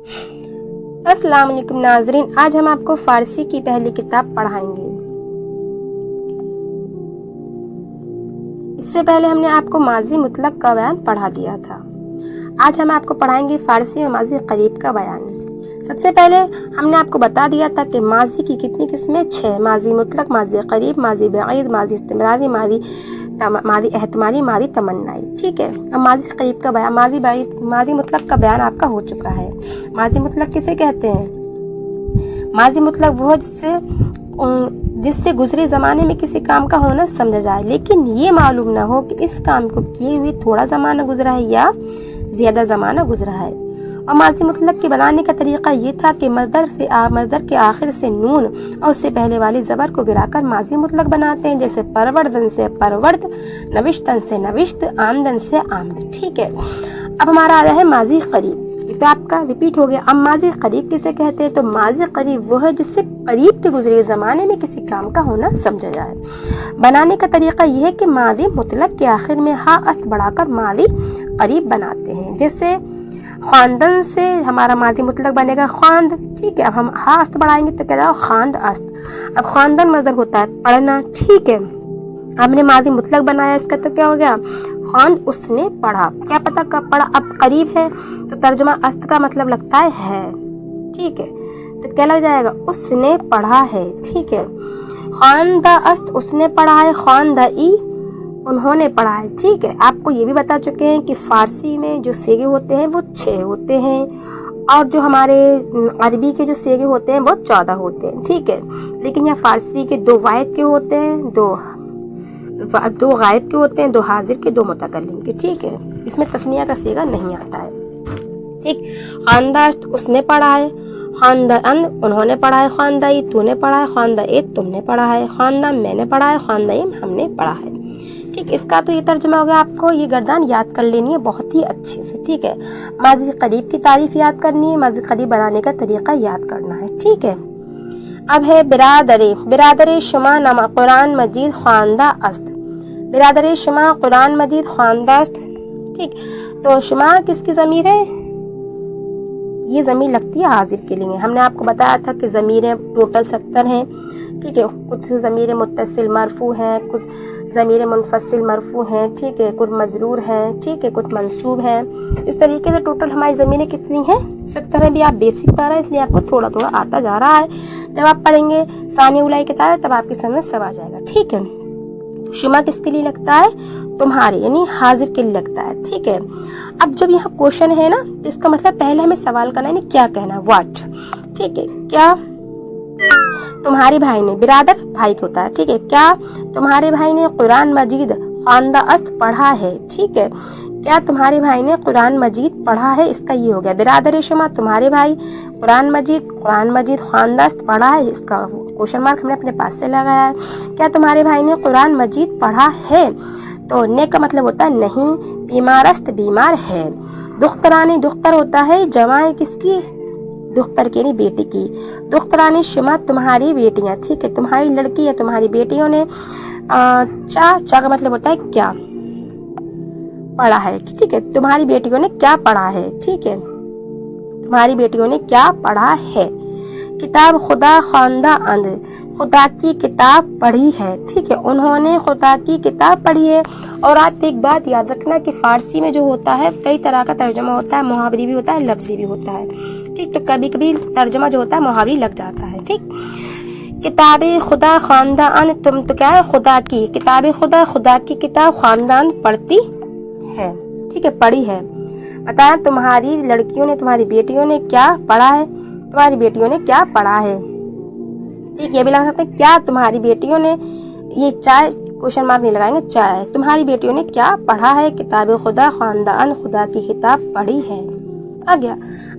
अस्सलाम वालेकुम नाज़रीन, आज हम आपको फारसी की पहली किताब पढ़ाएंगे। इससे पहले हमने आपको माजी मुतलक का बयान पढ़ा दिया था। आज हम आपको पढ़ाएंगे फारसी में माजी करीब का बयान। सबसे पहले हमने आपको बता दिया था कि माजी की कितनी किस्में, 6, माजी मुतलक, माजी करीब, माजी बईद, माजी इस्तिमरारी, माजी एहतमाली, माजी तमन्नाई। ठीक है, अब माजी करीब का बयान, माजी मुतलक का बयान आपका हो चुका है। माजी मुतलक किसे कहते हैं? माजी मुतलक वो जिससे गुजरे जमाने में किसी काम का होना समझा जाए, लेकिन ये मालूम ना हो कि इस काम को किए हुए थोड़ा जमाना गुजरा है या ज्यादा जमाना गुजरा है। और माजी मुतलक के बनाने का तरीका ये था कि मज़दर के आखिर से नून और उससे पहले वाली ज़बर को गिराकर माजी मुतलक बनाते हैं, जैसे परवरदन से परवर्द, नविश्तन से नविश्त, आमदन से आमद। ठीक है, अब हमारा आ रहा है माजी करीब। तो आपका रिपीट हो गया। अब माजी करीब किसे कहते हैं? तो माजी करीब वो है जिससे करीब के गुजरे जमाने में किसी काम का होना समझा जाए। बनाने का तरीका यह है कि माजी मुतलक के आखिर में हा अस्त बढ़ाकर माजी करीब बनाते हैं। जैसे खानदन से हमारा माजी मुतलक बनेगा खान्द। ठीक है, अब हम हा अस्त बढ़ाएंगे तो क्या खान्द अस्त। अब खानदन मज़दर होता है पढ़ना। ठीक है, हमने माजी मुतलक बनाया, इसका तो क्या हो गया? खान्द उसने पढ़ा। क्या पता कब पढ़ा? अब करीब है तो तर्जुमा अस्त का मतलब लगता है। ठीक है, तो क्या लग जाएगा? उसने पढ़ा है। ठीक है, खानदा अस्त उसने पढ़ा है, खानदा ई उन्होंने पढ़ा है। ठीक है, आपको ये भी बता चुके हैं कि फारसी में जो सेगे होते हैं वो 6 होते हैं और जो हमारे अरबी के जो सेगे होते हैं वो 14 होते हैं। ठीक है, लेकिन यहाँ फारसी के 2 वाहिद के होते हैं, 2 गायब के होते हैं, 2 हाजिर के, 2 मुतकल्लिम के। ठीक है, इसमें तस्निया का सेगा नहीं आता है। ठीक, खानदास्त उसने पढ़ा है, खानदान उन्होंने पढ़ा है, खानदाई तूने पढ़ा है, खानदाई तुमने पढ़ा है, खानदान मैंने पढ़ा है, खानदाई हमने पढ़ा है। ठीक, इसका तो ये तर्जुमा हो गया। आपको ये गर्दान याद कर लेनी है बहुत ही अच्छे से। ठीक है, माजी करीब की तारीफ याद करनी है, माजी करीब बनाने का तरीका याद करना है। ठीक है, अब है बिरादरे शुमा नमा कुरान मजीद खानदा अस्त। बिरादरे शुमा कुरान मजीद खानदा अस्त। ठीक, तो शुमा किसकी ज़मीर है? ये ज़मीर लगती है हाजिर के लिए। हमने आपको बताया था कि ज़मीरें टोटल 70 हैं। ठीक है, कुछ ज़मीरें मुत्तसिल मरफू हैं, कुछ ज़मीरें मुनफसिल मरफू हैं। ठीक है, कुछ मजरूर हैं। ठीक है, कुछ मंसूब हैं। इस तरीके से टोटल हमारी ज़मीरें कितनी हैं? 70 है। भी आप बेसिक पढ़ रहे हैं इसलिए आपको थोड़ा थोड़ा आता जा रहा है। जब आप पढ़ेंगे सानी उलाई किताब तब आपकी समझ सब आ जाएगा। ठीक है, शुमा किसके लिए लगता है? तुम्हारे यानी हाजिर के लिए लगता है। ठीक है, अब जब यहाँ क्वेश्चन है ना तो इसका मतलब पहले हमें सवाल करना है, क्या कहना, व्हाट। ठीक है, क्या तुम्हारे भाई ने, बिरादर भाई को होता है। ठीक है, क्या तुम्हारे भाई ने कुरान मजीद खानदा अस्त पढ़ा है। ठीक है, क्या तुम्हारे भाई ने कुरान मजीद पढ़ा है, इसका ये हो गया बिरादर शुमा तुम्हारे भाई, कुरान मजीद खानदा अस्त पढ़ा है, इसका क्वेश्चन मार्क हमने अपने पास से लगाया है। क्या तुम्हारे भाई ने कुरान मजीद पढ़ा है? तो ने का मतलब होता है नहीं, बीमारस्त बीमार है। दुख्तरानी दुख्तर होता है जमाए किसकी? दुख्तर की बेटी की। दुख्तरानी शुमा तुम्हारी बेटियां। ठीक है, तुम्हारी लड़की या तुम्हारी बेटियों ने चा का मतलब होता है क्या पढ़ा है। ठीक है, तुम्हारी बेटियों ने क्या पढ़ा है। ठीक है, तुम्हारी बेटियों ने क्या पढ़ा है। किताब खुदा खानदा अंद, खुदा की किताब पढ़ी है। ठीक है, उन्होंने खुदा की किताब पढ़ी है। और आप एक बात याद रखना कि फारसी में जो होता है कई तरह का तर्जुमा होता है, मुहावरी भी होता है, लफ्जी भी होता है। ठीक, तो कभी कभी तर्जुमा जो होता है मुहावरी लग जाता है। ठीक, किताबे खुदा खानदान, तुम तो क्या है? खुदा की किताबे खुदा की किताब खानदान पढ़ती है। ठीक है, पढ़ी है। बताया तुम्हारी लड़कियों ने, तुम्हारी बेटियों ने क्या पढ़ा है। तुम्हारी बेटियों ने क्या पढ़ा है। ठीक, ये भी लगा सकते हैं क्या तुम्हारी बेटियों ने, ये चाय क्वेश्चन मार्क नहीं लगाएंगे, चाय तुम्हारी बेटियों ने क्या पढ़ा है। किताब खुदा खानदान खुदा की किताब पढ़ी है। आ गया।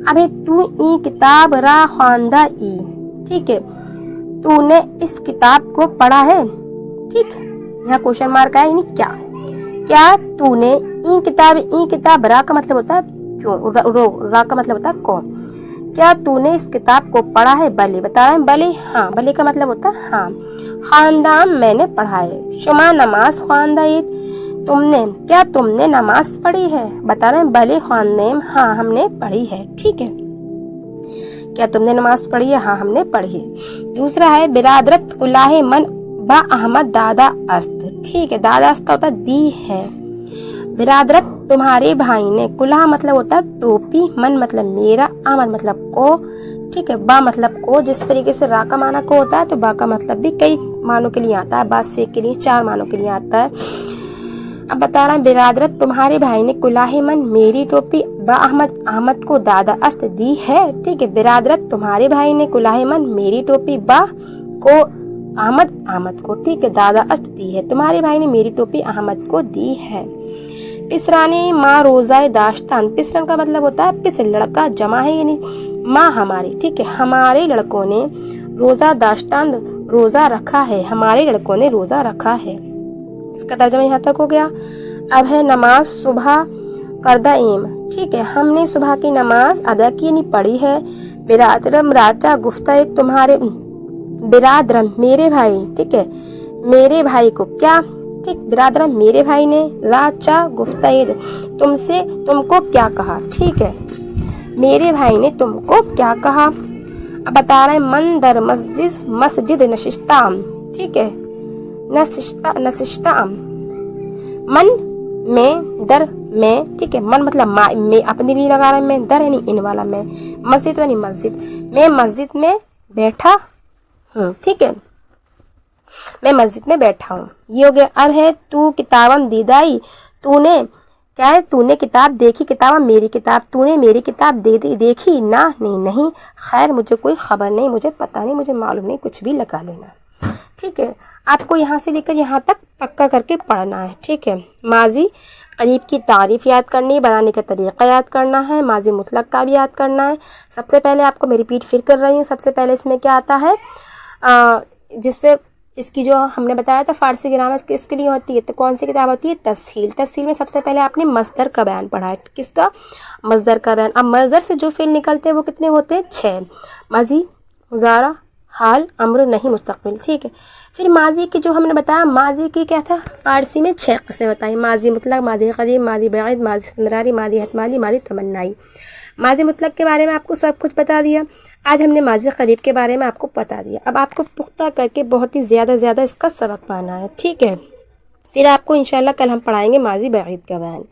अब तू ई किताब रा खानदा ई। ठीक है, तूने इस किताब को पढ़ा है। ठीक, यहाँ क्वेश्चन मार्क है यानी क्या तूने ई किताब रा का मतलब होता है क्यों, रा का मतलब होता है कौन। क्या तूने इस किताब को पढ़ा है। बले बता रहे हैं, बले हाँ, बले का मतलब होता है हाँ। खानदान मैंने पढ़ा है। शुमा नमाज खानदाईद, क्या तुमने नमाज पढ़ी है। बता रहे हैं बले खानदेम हाँ हमने पढ़ी है। ठीक है, क्या तुमने नमाज पढ़ी है? हाँ हमने पढ़ी है। दूसरा है बिरादरत कुलाहे मन बा अहमद दादा अस्त, ठीक है, दादा अस्त होता दी है। बिरादरत तुम्हारे भाई ने, कुल्हा मतलब होता है टोपी, मन मतलब मेरा, अहमद मतलब को, ठीक है, बा मतलब को। जिस तरीके से रा का माना को होता है तो बा का मतलब भी कई मानों के लिए आता है, बा से के लिए 4 मानों के लिए आता है। अब बता रहा है बिरादरत तुम्हारे भाई ने कुलाहे मन मेरी टोपी बा अहमद, अहमद को दादा अस्त दी है, ठीक है। बिरादरत तुम्हारे भाई ने कुलाहे मन मेरी टोपी बा को अहमद, अहमद को, ठीक है, दादा अस्त दी है। तुम्हारे भाई ने मेरी टोपी अहमद को दी है। पिसराने माँ रोजाए दाश्तान, पिसरन का मतलब होता है पिस, लड़का जमा है यानी माँ हमारी, ठीक है, हमारे लड़कों ने रोजा दाश्तान रोजा रखा है, हमारे लड़कों ने रोजा रखा है। इसका तर्जुमा यहाँ तक हो गया। अब है नमाज सुबह करदा एम, ठीक है, हमने सुबह की नमाज अदा की यानी पढ़ी है। बिरादरम राजा गुफ्ता तुम्हारे, बिरादरम मेरे भाई, ठीक है, मेरे भाई को क्या, ठीक, बिरादरम मेरे भाई ने, राचा गुफ्ताइद तुमसे, तुमको क्या कहा, ठीक है, मेरे भाई ने तुमको क्या कहा। अब बता रहे हैं मन दर मस्जिद, मस्जिद नशिस्ताम, ठीक है, नशिस्ताम मन में, दर में, ठीक है, मन मतलब में अपने लिए लगा रहे हैं, मैं दर यानी इन वाला में, मस्जिद यानी मस्जिद, मैं मस्जिद में बैठा हूँ, ठीक है, मैं मस्जिद में बैठा हूँ, ये हो गया। अब है तू किताबम दीदाई, तूने क्या है, तूने किताब देखी, किताबम मेरी किताब, तूने मेरी किताब देखी ना, नहीं, खैर मुझे कोई खबर नहीं, मुझे पता नहीं, मुझे मालूम नहीं, कुछ भी लगा लेना, ठीक है। आपको यहाँ से लेकर यहाँ तक पक्का करके पढ़ना है, ठीक है। माजी करीब की तारीफ याद करनी है, बनाने का तरीका याद करना है, माजी मुतलक का भी याद करना है। सबसे पहले आपको मैं रिपीट फिर कर रही हूँ, सबसे पहले इसमें क्या आता है, जिससे इसकी जो हमने बताया था फारसी ग्रामर किसके लिए होती है, तो कौन सी किताब होती है, तस्हील। तस्हील में सबसे पहले आपने मस्दर का बयान पढ़ा है, किसका, मस्दर का बयान। अब मस्दर से जो फेल निकलते हैं वो कितने होते हैं, 6, माजी, मुजारा, हाल, अम्र, नहीं, मुस्तकबिल, ठीक है। फिर माजी की जो हमने बताया, माजी की क्या था, फारसी में 6 किस्में बताई, माजी मुतलक, माजी करीब, माजी बैद, माजी इस्तमरारी, माजी हतमाली, माजी तमन्नाई। माजी मुतलक के बारे में आपको सब कुछ बता दिया। आज हमने माजी करीब के बारे में आपको बता दिया। अब आपको पुख्ता करके बहुत ही ज़्यादा इसका सबक पाना है, ठीक है। फिर आपको इंशाल्लाह कल हम पढ़ाएंगे माजी बैद का बयान।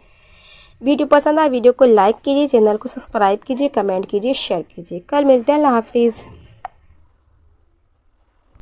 वीडियो पसंद आए वीडियो को लाइक कीजिए, चैनल को सब्सक्राइब कीजिए, कमेंट कीजिए, शेयर कीजिए। कल मिलते हैं, अल्लाह हाफिज़।